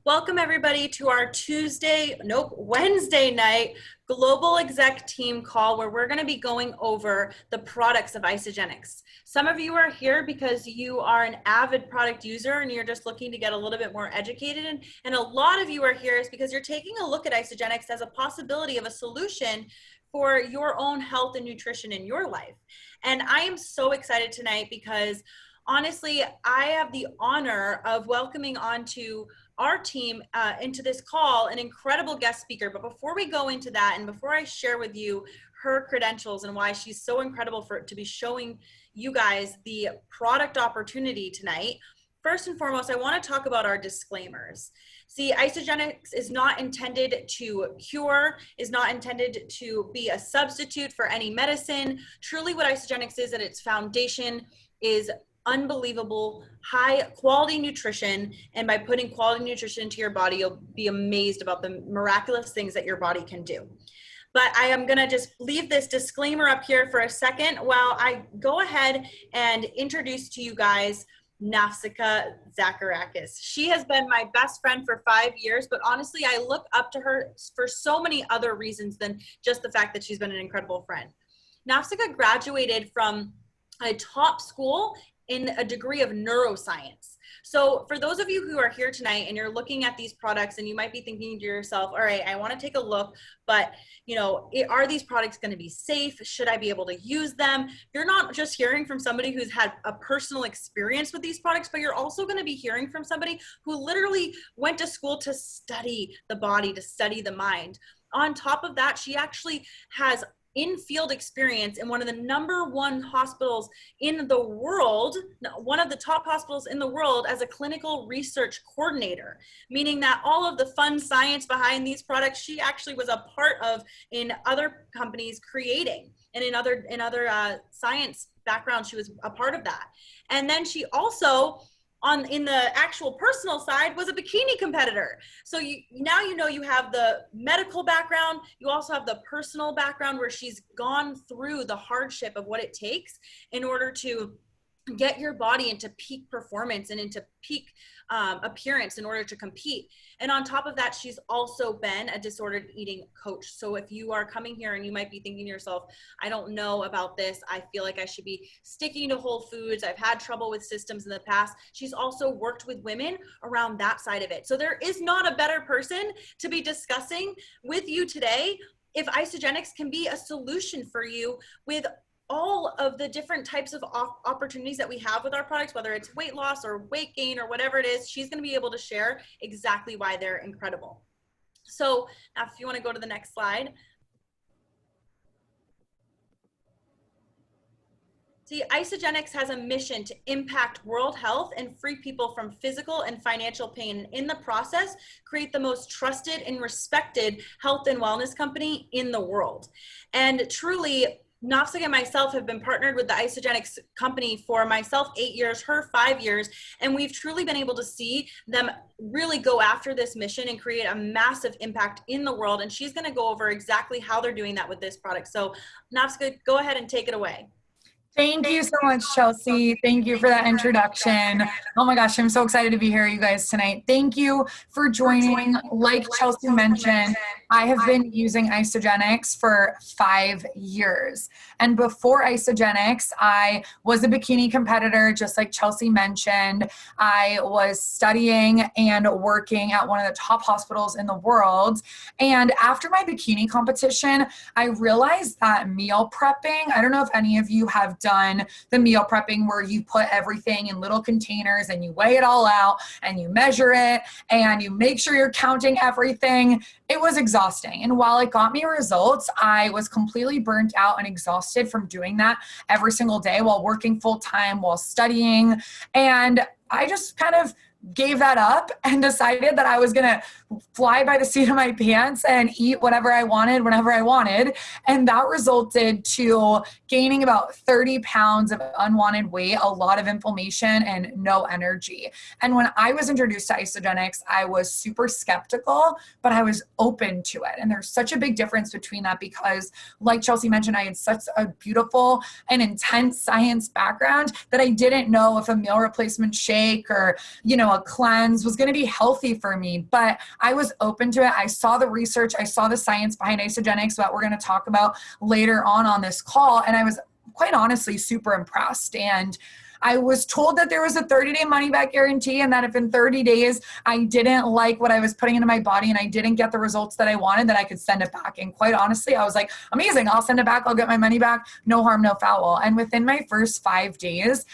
Welcome everybody to our Wednesday night global exec team call where we're going to be going over the products of Isagenix. Some of you are here because you are an avid product user and you're just looking to get a little bit more educated. And a lot of you are here is because you're taking a look at Isagenix as a possibility of a solution for your own health and nutrition in your life. And I am so excited tonight because honestly, I have the honor of welcoming onto our team into this call an incredible guest speaker. But before we go into that, and before I share with you her credentials and why she's so incredible to be showing you guys the product opportunity tonight, first and foremost, I want to talk about our disclaimers. See, Isagenix is not intended to cure, is not intended to be a substitute for any medicine. Truly what Isagenix is at its foundation is unbelievable high quality nutrition, and by putting quality nutrition into your body, you'll be amazed about the miraculous things that your body can do. But I am going to just leave this disclaimer up here for a second while I go ahead and introduce to you guys Nafsika Zacharakis. She has been my best friend for 5 years, but honestly, I look up to her for so many other reasons than just the fact that she's been an incredible friend. Nafsika graduated from a top school in a degree of neuroscience. So for those of you who are here tonight and you're looking at these products and you might be thinking to yourself, all right, I want to take a look, but are these products going to be safe? Should I be able to use them? You're not just hearing from somebody who's had a personal experience with these products, but you're also going to be hearing from somebody who literally went to school to study the body, to study the mind. On top of that, she actually has in-field experience in one of the #1 hospitals in the world, one of the top hospitals in the world, as a clinical research coordinator, meaning that all of the fun science behind these products, she actually was a part of in other companies creating, and in other science backgrounds, she was a part of that. And then she also, in the actual personal side, was a bikini competitor. So now you have the medical background, you also have the personal background where she's gone through the hardship of what it takes in order to get your body into peak performance and into peak appearance in order to compete. And on top of that, she's also been a disordered eating coach. So if you are coming here and you might be thinking to yourself, I don't know about this, I feel like I should be sticking to whole foods, I've had trouble with systems in the past, she's also worked with women around that side of it. So there is not a better person to be discussing with you today if Isagenix can be a solution for you with all of the different types of opportunities that we have with our products, whether it's weight loss or weight gain or whatever it is. She's going to be able to share exactly why they're incredible. So now if you want to go to the next slide. See, Isagenix has a mission to impact world health and free people from physical and financial pain, and in the process, create the most trusted and respected health and wellness company in the world. And truly, Nafsika and myself have been partnered with the Isagenix company for myself 8 years, her 5 years, and we've truly been able to see them really go after this mission and create a massive impact in the world. And she's going to go over exactly how they're doing that with this product. So Nafsika, go ahead and take it away. Thank you so much, Chelsea. Thank you for that introduction. Oh my gosh, I'm so excited to be here, you guys, tonight. Thank you for joining. Like Chelsea mentioned, I have been using Isagenix for 5 years. And before Isagenix, I was a bikini competitor, just like Chelsea mentioned. I was studying and working at one of the top hospitals in the world. And after my bikini competition, I realized that meal prepping, I don't know if any of you have done the meal prepping where you put everything in little containers and you weigh it all out and you measure it and you make sure you're counting everything. It was exhausting. And while it got me results, I was completely burnt out and exhausted from doing that every single day while working full time, while studying. And I just kind of gave that up and decided that I was going to fly by the seat of my pants and eat whatever I wanted, whenever I wanted. And that resulted to gaining about 30 pounds of unwanted weight, a lot of inflammation, and no energy. And when I was introduced to Isagenix, I was super skeptical, but I was open to it. And there's such a big difference between that because, like Chelsea mentioned, I had such a beautiful and intense science background that I didn't know if a meal replacement shake or, a cleanse was going to be healthy for me, but I was open to it. I saw the research. I saw the science behind Isagenix that we're going to talk about later on this call. And I was quite honestly super impressed. And I was told that there was a 30-day money-back guarantee, and that if in 30 days I didn't like what I was putting into my body and I didn't get the results that I wanted, that I could send it back. And quite honestly, I was like, amazing, I'll send it back. I'll get my money back. No harm, no foul. And within my first 5 days,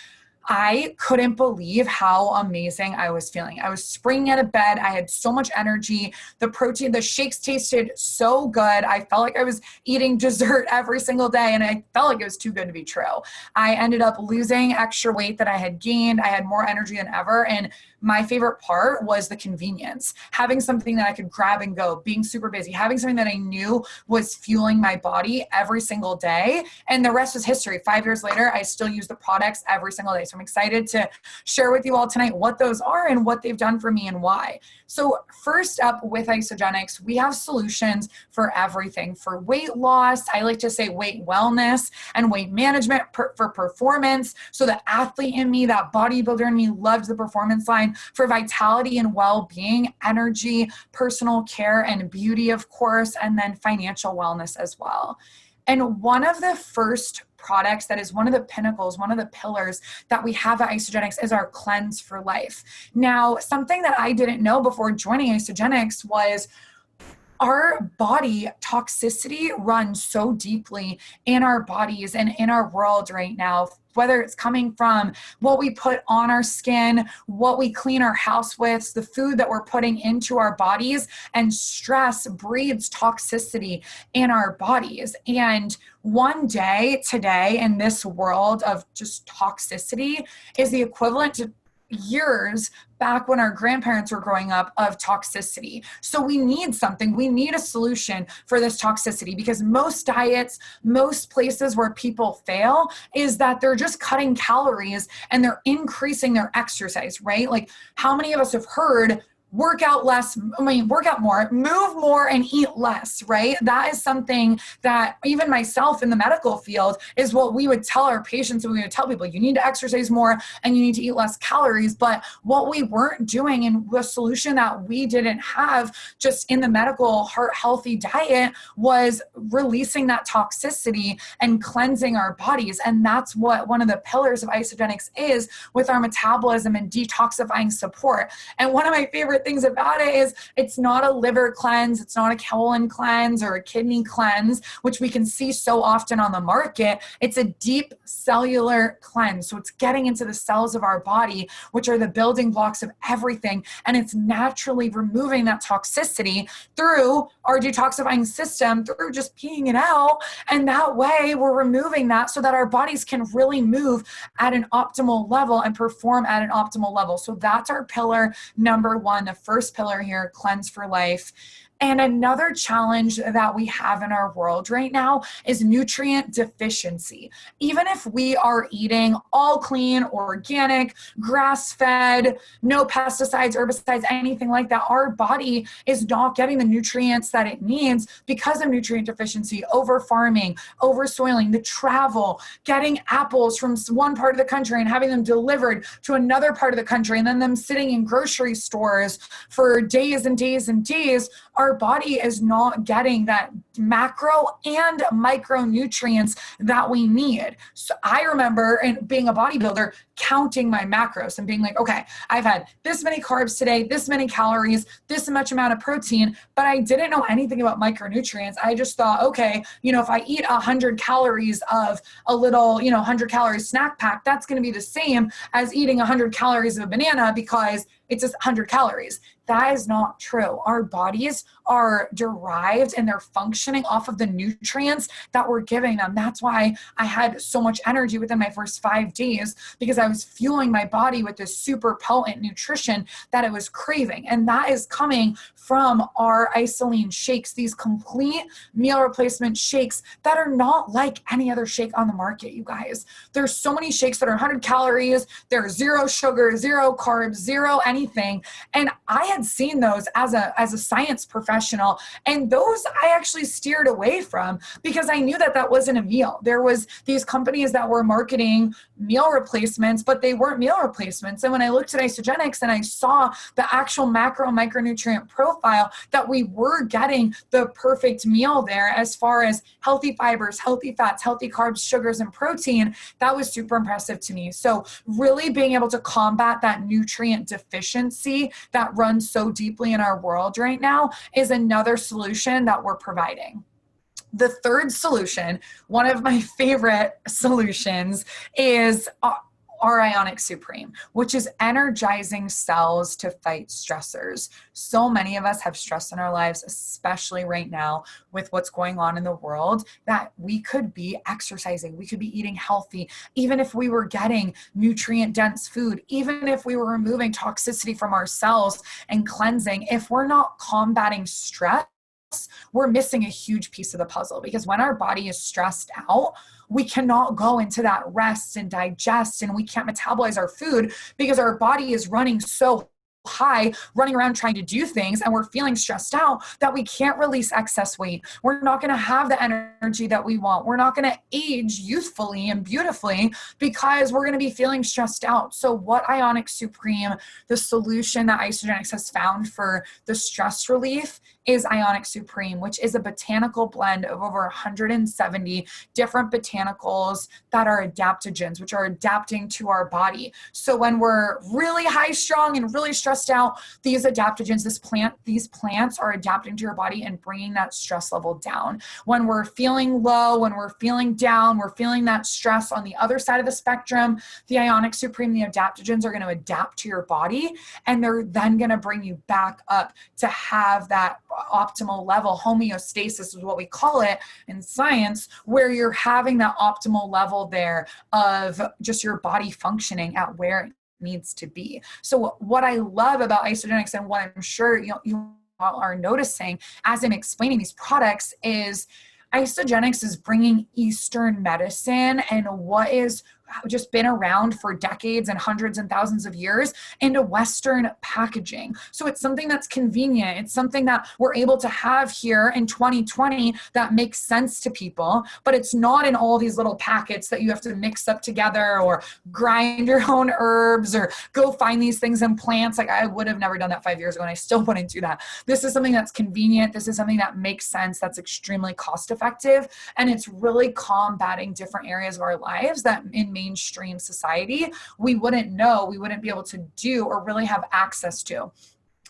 I couldn't believe how amazing I was feeling. I was springing out of bed. I had so much energy. The shakes tasted so good. I felt like I was eating dessert every single day, and I felt like it was too good to be true. I ended up losing extra weight that I had gained. I had more energy than ever. And my favorite part was the convenience, having something that I could grab and go, being super busy, having something that I knew was fueling my body every single day. And the rest is history. 5 years later, I still use the products every single day. So I'm excited to share with you all tonight what those are and what they've done for me and why. So first up with Isagenix, we have solutions for everything. For weight loss, I like to say weight wellness and weight management for performance. So the athlete in me, that bodybuilder in me loved the performance line. For vitality and well-being, energy, personal care, and beauty, of course, and then financial wellness as well. And one of the first products that is one of the pinnacles, one of the pillars that we have at Isagenix is our Cleanse for Life. Now, something that I didn't know before joining Isagenix was our body toxicity runs so deeply in our bodies and in our world right now, whether it's coming from what we put on our skin, what we clean our house with, the food that we're putting into our bodies, and stress breeds toxicity in our bodies. And one day today in this world of just toxicity is the equivalent to years back when our grandparents were growing up of toxicity. So we need something. We need a solution for this toxicity, because most diets, most places where people fail is that they're just cutting calories and they're increasing their exercise, right? Like, how many of us have heard work out more, move more, and eat less, right? That is something that even myself in the medical field is what we would tell our patients, and we would tell people, you need to exercise more and you need to eat less calories. But what we weren't doing, and the solution that we didn't have just in the medical heart healthy diet, was releasing that toxicity and cleansing our bodies. And that's what one of the pillars of Isagenix is, with our metabolism and detoxifying support. And one of my favorite things about it is it's not a liver cleanse, it's not a colon cleanse or a kidney cleanse, which we can see so often on the market. It's a deep cellular cleanse. So it's getting into the cells of our body, which are the building blocks of everything. And it's naturally removing that toxicity through our detoxifying system, through just peeing it out. And that way we're removing that so that our bodies can really move at an optimal level and perform at an optimal level. So that's our pillar number one, the first pillar here, Cleanse for Life. And another challenge that we have in our world right now is nutrient deficiency. Even if we are eating all clean, organic, grass-fed, no pesticides, herbicides, anything like that, our body is not getting the nutrients that it needs because of nutrient deficiency, over farming, over soiling, the travel, getting apples from one part of the country and having them delivered to another part of the country, and then them sitting in grocery stores for days and days and days. Our body is not getting that macro and micronutrients that we need. So I remember being a bodybuilder, counting my macros and being like, okay, I've had this many carbs today, this many calories, this much amount of protein, but I didn't know anything about micronutrients. I just thought, okay, if I eat 100 calories of a little, 100 calorie snack pack, that's going to be the same as eating 100 calories of a banana because it's just 100 calories. That is not true. Our bodies are derived and they're functioning off of the nutrients that we're giving them. That's why I had so much energy within my first 5 days, because I was fueling my body with this super potent nutrition that it was craving. And that is coming from our Isoline shakes, these complete meal replacement shakes that are not like any other shake on the market, you guys. There's so many shakes that are 100 calories, they're 0 sugar, 0 carbs, 0 anything. And I had seen those as a science professional, and those I actually steered away from because I knew that that wasn't a meal. There was these companies that were marketing meal replacements, but they weren't meal replacements. And when I looked at Isagenix and I saw the actual macro and micronutrient profile, that we were getting the perfect meal there as far as healthy fibers, healthy fats, healthy carbs, sugars, and protein, that was super impressive to me. So really being able to combat that nutrient deficiency that runs so deeply in our world right now is another solution that we're providing. The third solution, one of my favorite solutions, is our Ionic Supreme, which is energizing cells to fight stressors. So many of us have stress in our lives, especially right now with what's going on in the world, that we could be exercising, we could be eating healthy, even if we were getting nutrient dense food, even if we were removing toxicity from our cells and cleansing. If we're not combating stress, we're missing a huge piece of the puzzle, because when our body is stressed out, we cannot go into that rest and digest, and we can't metabolize our food because our body is running so high, running around trying to do things, and we're feeling stressed out that we can't release excess weight. We're not going to have the energy that we want. We're not going to age youthfully and beautifully because we're going to be feeling stressed out. So what Ionic Supreme, the solution that Isagenix has found for the stress relief, is Ionic Supreme, which is a botanical blend of over 170 different botanicals that are adaptogens, which are adapting to our body. So when we're really high strung and really stressed out, these adaptogens, these plants are adapting to your body and bringing that stress level down. When we're feeling low, when we're feeling down, we're feeling that stress on the other side of the spectrum, the Ionic Supreme, the adaptogens are going to adapt to your body, and they're then going to bring you back up to have that optimal level. Homeostasis is what we call it in science, where you're having that optimal level there of just your body functioning at where it needs to be. So what I love about Isagenix, and what I'm sure you all are noticing as I'm explaining these products, is Isagenix is bringing Eastern medicine and what is just been around for decades and hundreds and thousands of years into Western packaging. So it's something that's convenient. It's something that we're able to have here in 2020 that makes sense to people, but it's not in all these little packets that you have to mix up together or grind your own herbs or go find these things in plants. Like, I would have never done that 5 years ago, and I still wouldn't do that. This is something that's convenient. This is something that makes sense, that's extremely cost effective, and it's really combating different areas of our lives that in mainstream society we wouldn't know, we wouldn't be able to do or really have access to.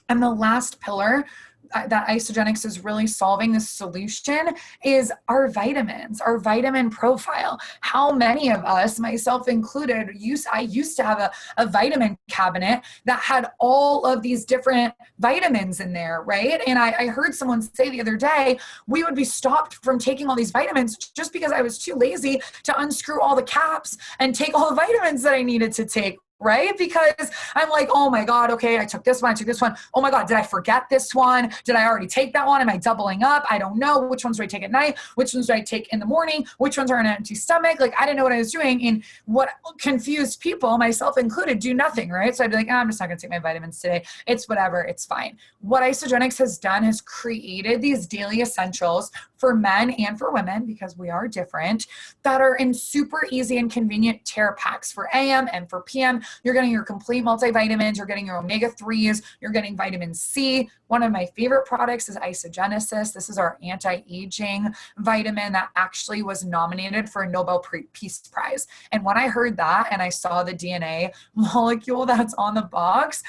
And the last pillar that Isagenix is really solving this solution is our vitamins, our vitamin profile. How many of us, myself included, I used to have a vitamin cabinet that had all of these different vitamins in there, right? And I heard someone say the other day, we would be stopped from taking all these vitamins just because I was too lazy to unscrew all the caps and take all the vitamins that I needed to take, right? Because I'm like, oh my God, okay, I took this one, I took this one. Oh my God, did I forget this one? Did I already take that one? Am I doubling up? I don't know. Which ones do I take at night? Which ones do I take in the morning? Which ones are on an empty stomach? Like, I didn't know what I was doing. And what confused people, myself included, do nothing, right? So I'd be like, I'm just not gonna take my vitamins today. It's whatever, it's fine. What Isagenix has done is created these daily essentials for men and for women, because we are different, that are in super easy and convenient tear packs for AM and for PM. You're getting your complete multivitamins, you're getting your omega-3s, you're getting vitamin C. One of my favorite products is Isagenesis. This is our anti-aging vitamin that actually was nominated for a Nobel Peace Prize. And when I heard that and I saw the DNA molecule that's on the box,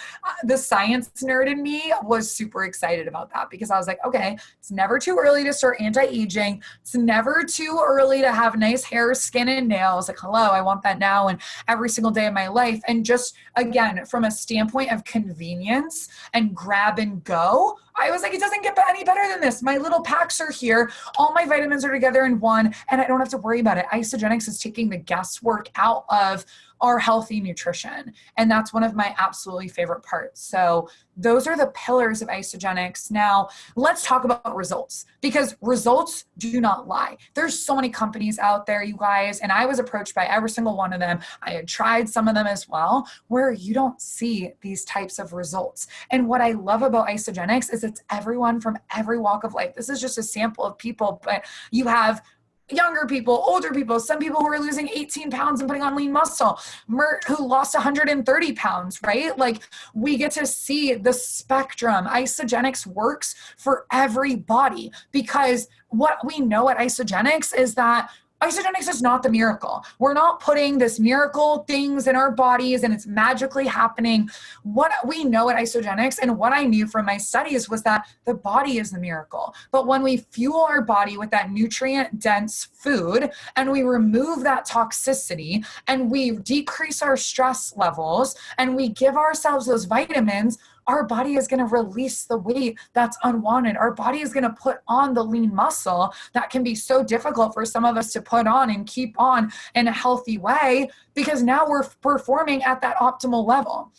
the science nerd in me was super excited about that, because I was like, okay, it's never too early to start anti-aging. It's never too early to have nice hair, skin, and nails. Like, hello, I want that now and every single day of my life. And just, again, from a standpoint of convenience and grab and go, I was like, it doesn't get any better than this. My little packs are here. All my vitamins are together in one, and I don't have to worry about it. Isagenix is taking the guesswork out of are healthy nutrition. And that's one of my absolutely favorite parts. So those are the pillars of Isagenix. Now, let's talk about results, because results do not lie. There's so many companies out there, you guys, and I was approached by every single one of them. I had tried some of them as well, where you don't see these types of results. And what I love about Isagenix is it's everyone from every walk of life. This is just a sample of people, but you have younger people, older people, some people who are losing 18 pounds and putting on lean muscle, Mert who lost 130 pounds, right? Like, we get to see the spectrum. Isagenix works for everybody, because what we know at Isagenix is that Isagenix is not the miracle. We're not putting this miracle things in our bodies and it's magically happening. What we know at Isagenix, and what I knew from my studies, was that the body is the miracle. But when we fuel our body with that nutrient-dense food, and we remove that toxicity, and we decrease our stress levels, and we give ourselves those vitamins, our body is going to release the weight that's unwanted. Our body is going to put on the lean muscle that can be so difficult for some of us to put on and keep on in a healthy way, because now we're performing at that optimal level.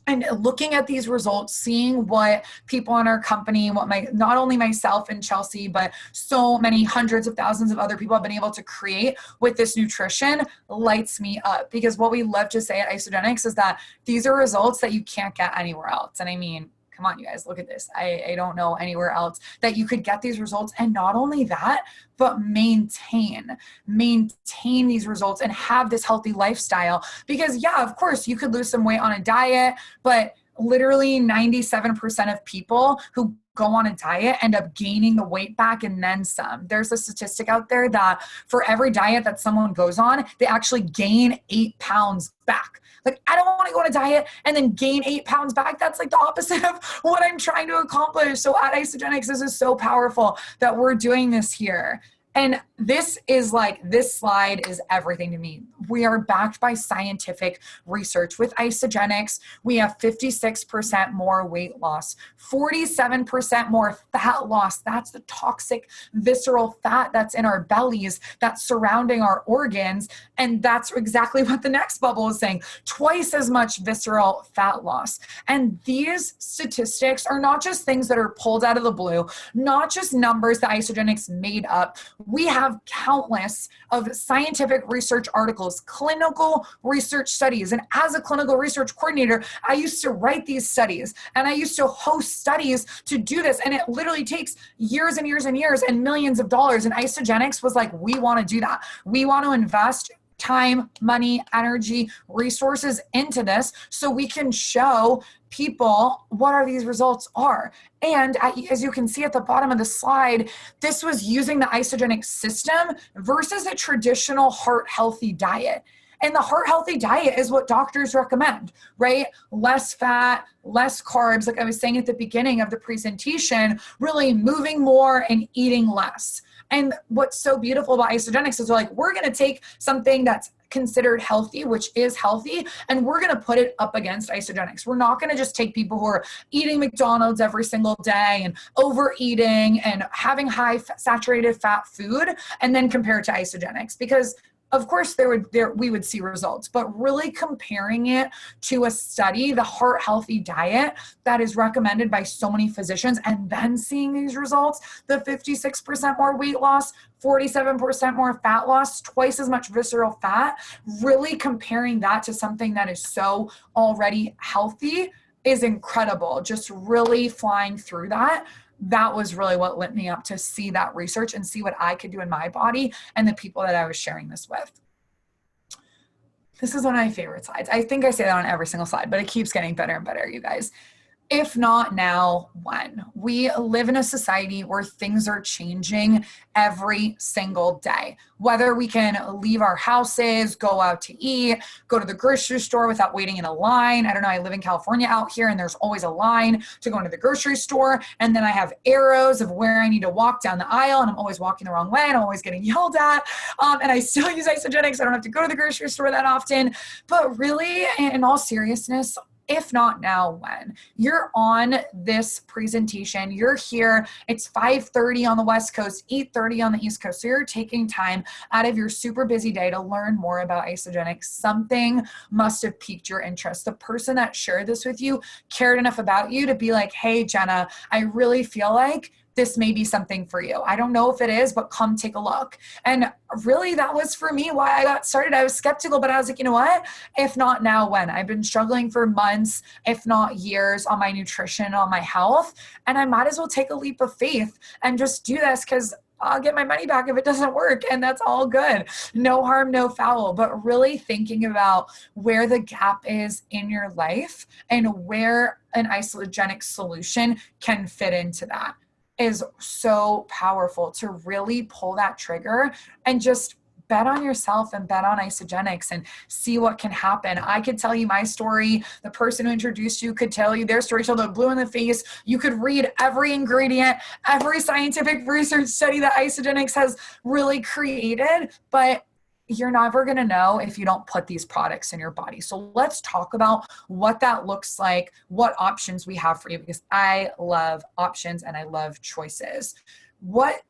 And looking at these results, seeing what people in our company, not only myself and Chelsea, but so many hundreds of thousands of other people have been able to create with this nutrition, lights me up. Because what we love to say at Isagenix is that these are results that you can't get anywhere else. And I mean, come on, you guys, look at this. I don't know anywhere else that you could get these results. And not only that, but maintain these results and have this healthy lifestyle. Because yeah, of course, you could lose some weight on a diet, but literally 97% of people who go on a diet end up gaining the weight back and then some. There's a statistic out there that for every diet that someone goes on, they actually gain 8 pounds back. Like, I don't want to go on a diet and then gain 8 pounds back. That's like the opposite of what I'm trying to accomplish. So at Isagenix, this is so powerful that we're doing this here. And this slide is everything to me. We are backed by scientific research. With Isagenix, we have 56% more weight loss, 47% more fat loss. That's the toxic visceral fat that's in our bellies, that's surrounding our organs. And that's exactly what the next bubble is saying, twice as much visceral fat loss. And these statistics are not just things that are pulled out of the blue, not just numbers that Isagenix made up. We have countless of scientific research articles, clinical research studies. And as a clinical research coordinator, I used to write these studies and I used to host studies to do this. And it literally takes years and years and years and millions of dollars. And Isagenix was like, we want to do that. We want to invest time, money, energy, resources into this so we can show people what are these results are. And as you can see at the bottom of the slide, this was using the Isagenix system versus a traditional heart healthy diet. And the heart healthy diet is what doctors recommend, right? Less fat, less carbs, like I was saying at the beginning of the presentation, really moving more and eating less. And what's so beautiful about Isagenix is we're going to take something that's considered healthy, which is healthy, and we're going to put it up against Isagenix. We're not going to just take people who are eating McDonald's every single day and overeating and having high saturated fat food and then compare it to Isagenix, because of course we would see results, but really comparing it to a study, the heart healthy diet that is recommended by so many physicians, and then seeing these results, the 56% more weight loss, 47% more fat loss, twice as much visceral fat, really comparing that to something that is so already healthy is incredible. Just really flying through that. That was really what lit me up to see that research and see what I could do in my body and the people that I was sharing this with. This is one of my favorite slides. I think I say that on every single slide, but it keeps getting better and better, you guys. If not now, when? We live in a society where things are changing every single day. Whether we can leave our houses, go out to eat, go to the grocery store without waiting in a line. I don't know, I live in California out here and there's always a line to go into the grocery store. And then I have arrows of where I need to walk down the aisle and I'm always walking the wrong way and I'm always getting yelled at. And I still use Isagenix. I don't have to go to the grocery store that often. But really, in all seriousness, If not now, when? You're on this presentation, you're here, it's 5:30 on the West Coast, 8:30 on the East Coast. So you're taking time out of your super busy day to learn more about Isagenix. Something must have piqued your interest. The person that shared this with you cared enough about you to be like, hey, Jenna, I really feel like this may be something for you. I don't know if it is, but come take a look. And really, that was for me why I got started. I was skeptical, but I was like, you know what? If not now, when? I've been struggling for months, if not years, on my nutrition, on my health, and I might as well take a leap of faith and just do this, because I'll get my money back if it doesn't work, and that's all good. No harm, no foul. But really thinking about where the gap is in your life and where an Isagenix solution can fit into that is so powerful, to really pull that trigger and just bet on yourself and bet on Isagenix and see what can happen. I could tell you my story. The person who introduced you could tell you their story till they're blue in the face. You could read every ingredient, every scientific research study that Isagenix has really created, but you're never going to know if you don't put these products in your body. So let's talk about what that looks like, what options we have for you, because I love options and I love choices. What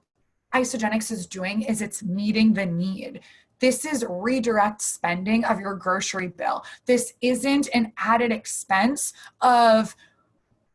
Isagenix is doing is it's meeting the need. This is redirect spending of your grocery bill. This isn't an added expense of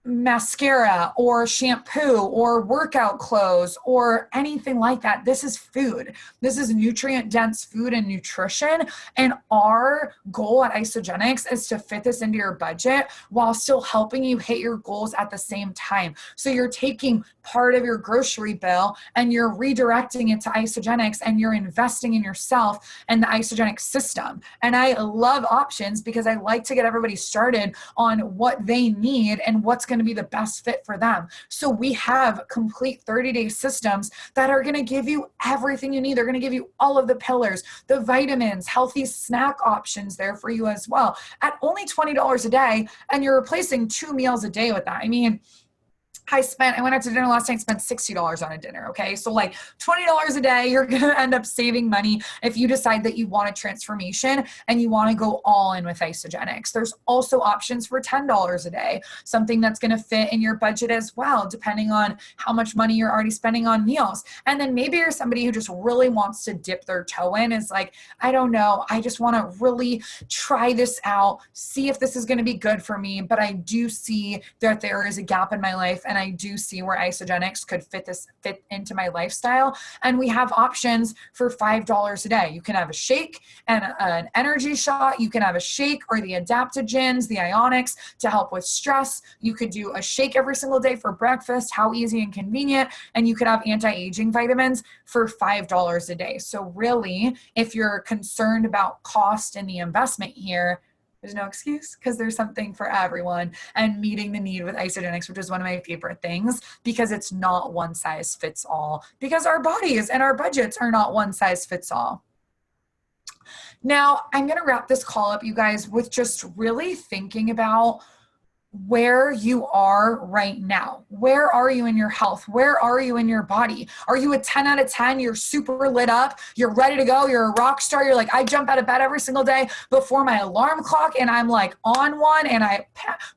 mascara or shampoo or workout clothes or anything like that. This is food. This is nutrient dense food and nutrition. And our goal at Isagenix is to fit this into your budget while still helping you hit your goals at the same time. So you're taking part of your grocery bill and you're redirecting it to Isagenix, and you're investing in yourself and the Isagenix system. And I love options because I like to get everybody started on what they need and what's going to be the best fit for them. So we have complete 30-day systems that are going to give you everything you need. They're going to give you all of the pillars, the vitamins, healthy snack options there for you as well at only $20 a day. And you're replacing 2 meals a day with that. I mean, I went out to dinner last night, spent $60 on a dinner. Okay. So like $20 a day, you're going to end up saving money if you decide that you want a transformation and you want to go all in with Isagenix. There's also options for $10 a day, something that's going to fit in your budget as well, depending on how much money you're already spending on meals. And then maybe you're somebody who just really wants to dip their toe in, is like, I don't know, I just want to really try this out, see if this is going to be good for me. But I do see that there is a gap in my life, and I do see where Isagenix could fit into my lifestyle. And we have options for $5 a day. You can have a shake and an energy shot. You can have a shake or the adaptogens, the ionics to help with stress. You could do a shake every single day for breakfast. How easy and convenient. And you could have anti-aging vitamins for $5 a day. So really, if you're concerned about cost and the investment here, there's no excuse, because there's something for everyone, and meeting the need with Isagenix, which is one of my favorite things, because it's not one size fits all, because our bodies and our budgets are not one size fits all. Now, I'm going to wrap this call up, you guys, with just really thinking about where you are right now. Where are you in your health? Where are you in your body? Are you a 10 out of 10? You're super lit up. You're ready to go. You're a rock star. You're like, I jump out of bed every single day before my alarm clock, and I'm like on one, and I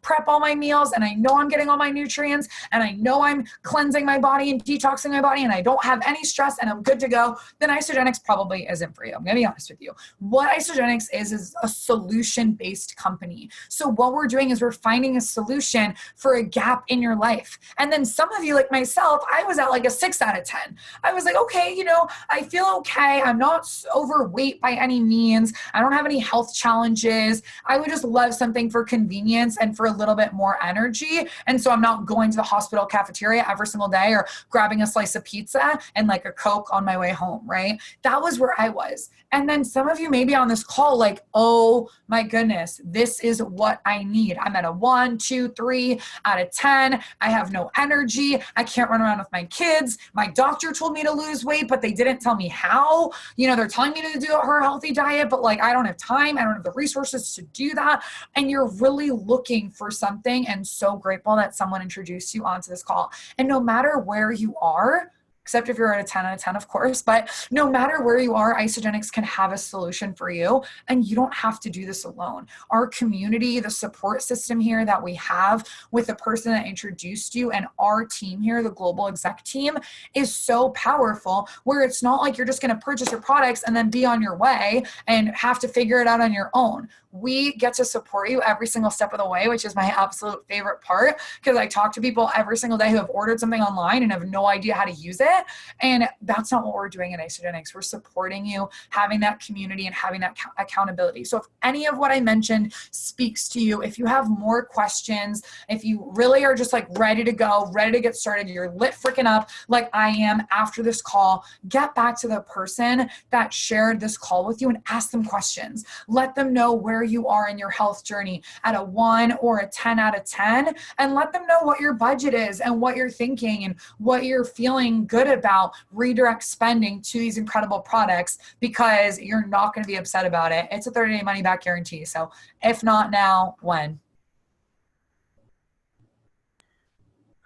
prep all my meals, and I know I'm getting all my nutrients, and I know I'm cleansing my body and detoxing my body, and I don't have any stress, and I'm good to go. Then Isagenix probably isn't for you. I'm going to be honest with you. What Isagenix is a solution-based company. So what we're doing is we're finding a solution for a gap in your life. And then some of you, like myself, I was at like a 6 out of 10. I was like, okay, I feel okay. I'm not overweight by any means. I don't have any health challenges. I would just love something for convenience and for a little bit more energy. And so I'm not going to the hospital cafeteria every single day or grabbing a slice of pizza and like a Coke on my way home, right? That was where I was. And then some of you may be on this call like, oh my goodness, this is what I need. I'm at a 1, 2, 3 out of 10. I have no energy. I can't run around with my kids. My doctor told me to lose weight, but they didn't tell me how. They're telling me to do her healthy diet, but like, I don't have time. I don't have the resources to do that. And you're really looking for something, and so grateful that someone introduced you onto this call. And no matter where you are, except if you're at a 10 out of 10, of course. But no matter where you are, Isagenix can have a solution for you, and you don't have to do this alone. Our community, the support system here that we have with the person that introduced you, and our team here, the global exec team, is so powerful, where it's not like you're just going to purchase your products and then be on your way and have to figure it out on your own. We get to support you every single step of the way, which is my absolute favorite part, because I talk to people every single day who have ordered something online and have no idea how to use it. And that's not what we're doing at Isagenix. We're supporting you, having that community and having that accountability. So if any of what I mentioned speaks to you, if you have more questions, if you really are just like ready to go, ready to get started, you're lit freaking up like I am after this call, get back to the person that shared this call with you and ask them questions. Let them know where you are in your health journey at a 1 or a 10 out of 10, and let them know what your budget is and what you're thinking and what you're feeling good about. Redirect spending to these incredible products, because you're not going to be upset about it. It's a 30-day money back guarantee. So if not now, when?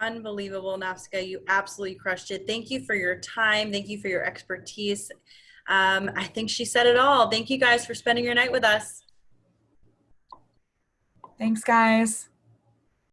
Unbelievable, Nafska. You absolutely crushed it. Thank you for your time. Thank you for your expertise. I think she said it all. Thank you guys for spending your night with us. Thanks, guys.